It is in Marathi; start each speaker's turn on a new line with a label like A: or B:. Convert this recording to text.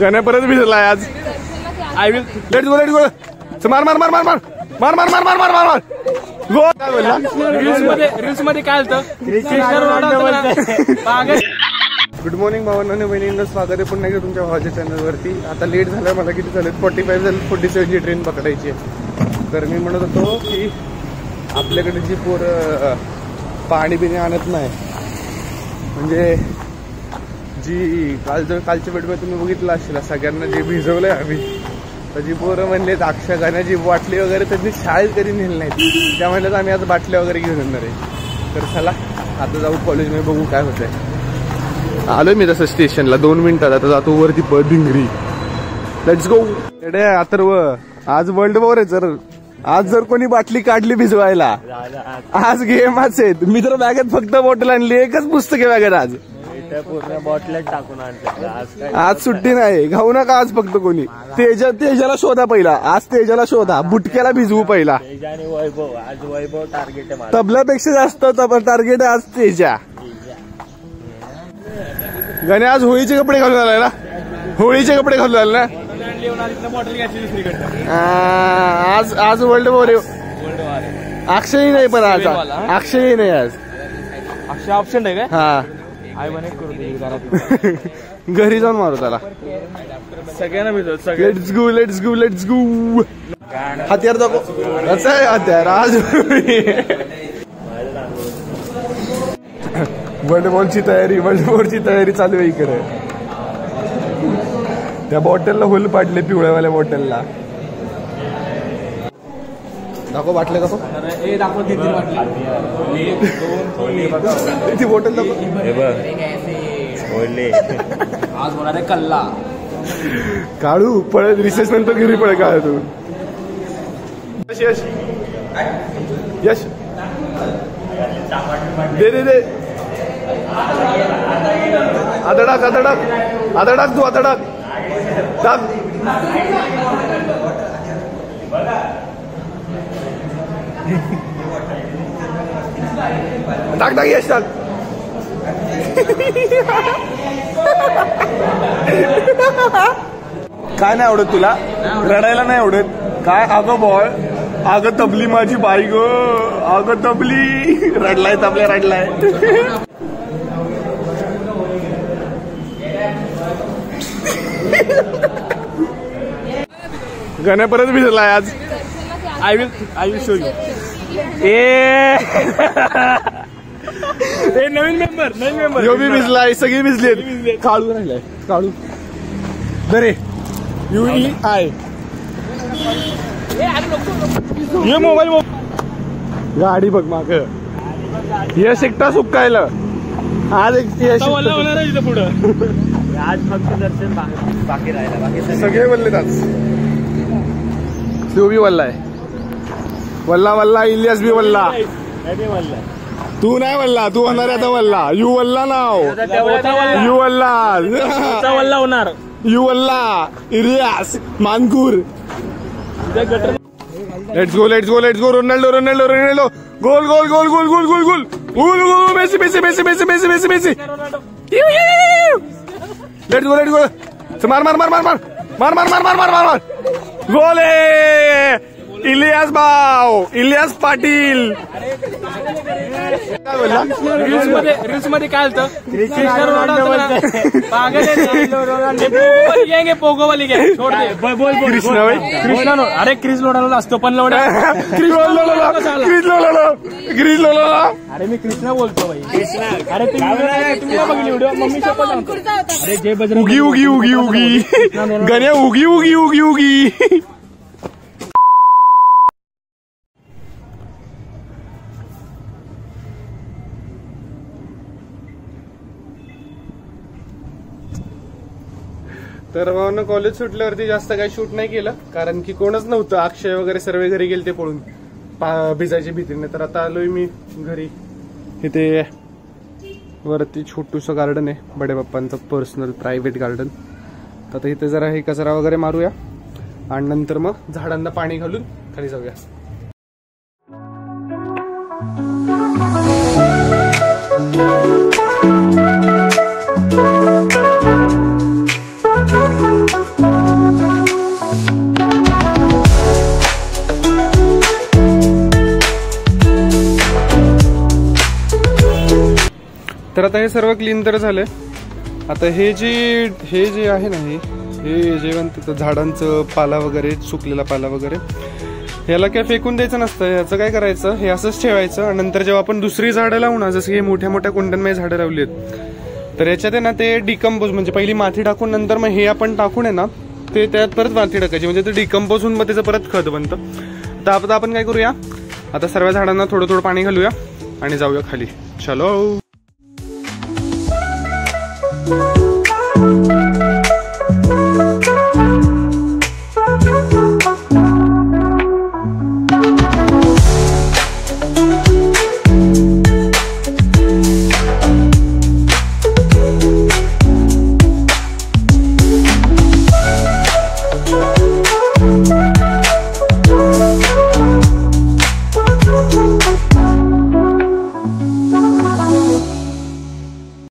A: गण्या परत भिजलाय आज. I will let's go let's go. मार मार मार मार मार मार मार मार मार मार मार मार गो. काय बोलला रील्स मध्ये काय होतं. गुड मॉर्निंग भावांनो आणि बहिणींना स्वागत आहे पुन्हा एकदा तुमच्या भावाच्या चॅनलवरती. आता लेट झालं, मला किती झाले 45 झाले, 47ची ट्रेन पकडायची आहे. तर मी म्हणत होतो की आपल्याकडे जी पोरं पाणी बिणी आणत नाही, म्हणजे जी कालच्या वेळेमध्ये तुम्ही बघितलं असेल सगळ्यांना जे भिजवलंय आम्ही, तर जी पोरं म्हणले अक्षय गाण्याची बाटली वगैरे त्यांनी शाळेत कधी नेली नाहीत, त्या म्हणल्यात आम्ही आज बाटल्या वगैरे घेऊन येणार आहे. तर चला आता जाऊ कॉलेजमध्ये, बघू काय होतंय. आलोय मी तसं स्टेशनला 2 मिनिटात. आता जातो वरती भिंगरी. Let's go. अथर्व आज वर्ल्ड वॉर आहे. जर आज जर कोणी बाटली काढली भिजवायला, आज गेमच आहेत. मी तर बॅगेत फक्त बॉटल आणली, एकच पुस्तक आहे बॅगेत. आज
B: पूर्ण बॉटल टाकून आणते.
A: आज सुट्टी नाही, खाऊ नका आज फक्त कोणी. तेजाला शोधा पहिला, आज तेजाला शोधा, बुटक्याला भिजवू पहिला.
B: वैभव आज वैभव टार्गेट आहे.
A: तबल्यापेक्षा जास्त टार्गेट आहे आज तेजा. गणे आज होळीचे कपडे घालून आलाय ना, होळीचे कपडे घालून आले ना. आज वर्ल्ड वॉर आहे. अक्षयही नाही, पण आज अक्षयही नाही. आज
B: अक्षय ऑप्शन आहे का.
A: हा घरी जाऊन मारू त्याला.
B: सगळ्यांना मिळतो.
A: Let's go let's go let's गो. हत्यार दाखव. कसं आहे हत्यार आज. वर्ल्ड वॉरची तयारी चालू आहे इकडे. त्या बॉटलला होल पाडले, पिवळ्यावाल्या बॉटलला. दाखव बाटल्या, दाखव ती बॉटल दाखव.
B: आज होणार आहे कल्ला.
A: काढू पळत रिसेस नंतर घरी पळ. काळ तू यश यश दे दे दे. आता टाक, आता टाक, आता टाक, तू आता टाक टाक. टाक टाक यश टाक. काय नाही आवडत तुला, रडायला नाही आवडत काय. अगं बॉय, अगं तबली माझी बाई ग, अगं तबली. रडलाय तबल्या, रडलाय. गण्या परत भिजलाय आज. I will show you. नवीन मेंबर यो बी भिजलाय, सगळी भिजली. काळू राहिलाय, काळू दरे UEI. ये मोबाईल गाडी बघ माग. यश एकटा सुकायला आज. एक पुढं
B: आज फक्त दर्शन बाकी राहिला, बाकी
A: सगळे बोललेत आज. तू बी वल्ला आहे. वल्ला वल्ला. इलियास बी वल्ला. तू नाही वल्ला, तू होणार आता वल्ला. यू वल्ला नाव. यू वल्ला
B: वल्ला होणार.
A: यू वल्ला. Ilyas Mankhurd. Let's go let's go let's go. Ronaldo Ronaldo Ronaldo. Goal goal goal goal goal goal goal goal goal. Messi Messi Messi Messi Messi Messi Messi. Let's go let's go. मार मार मार मार मार मार मार मार मार मार मार मार. गोल आहे. इलियास भाव, इलियास पाटील. काय बोलला
B: रील्स मध्ये काय होतं. पोगो वाली
A: कृष्णा
B: कृष्णा. अरे क्रिस लोडाला असतो पण लोडा.
A: ग्रीज लोला.
B: अरे मी कृष्णा बोलतो भाई. कृष्णा. अरे तुम्ही बघली व्हिडिओ मम्मी सोबत. अरे जय बजरंग.
A: उगी उगी उगी उगी. गण्या उगी उगी उगी उगी. तर भावना कॉलेज सुटल्यावरती जास्त काही शूट नाही केलं, कारण की कोणच नव्हतं. अक्षय वगैरे सर्व घरी गेले ते पळून भिजायच्या भीतीने. तर आता आलोय मी घरी. इथे वरती छोटूसं गार्डन आहे, बडे बाप्पांचं पर्सनल प्रायव्हेट गार्डन. तर आता इथे जरा हे कचरा वगैरे मारूया आणि नंतर मग झाडांना पाणी घालून खाली जाऊया. आता हे सर्व क्लीन तर झालंय. आता हे जे आहे ना, हे जे म्हणतात झाडांचं पाला वगैरे, सुकलेला पाला वगैरे, ह्याला काय फेकून द्यायचं नसतं. ह्याचं काय करायचं, हे असंच ठेवायचं. आणि नंतर जेव्हा आपण दुसरी झाडं लावू ना, जसं की मोठ्या मोठ्या कुंड्यांमध्ये झाडं लावली आहेत, तर याच्यात आहे ना ते डिकम्पोज, म्हणजे पहिली माती टाकून नंतर मग हे आपण टाकून आहे ना, ते त्यात परत माती टाकायची, म्हणजे ते डिकम्पोज होऊन मग त्याचं परत खत बनतं. तर आता आपण काय करूया, आता सर्व झाडांना थोडं थोडं पाणी घालूया आणि जाऊया खाली. चलो.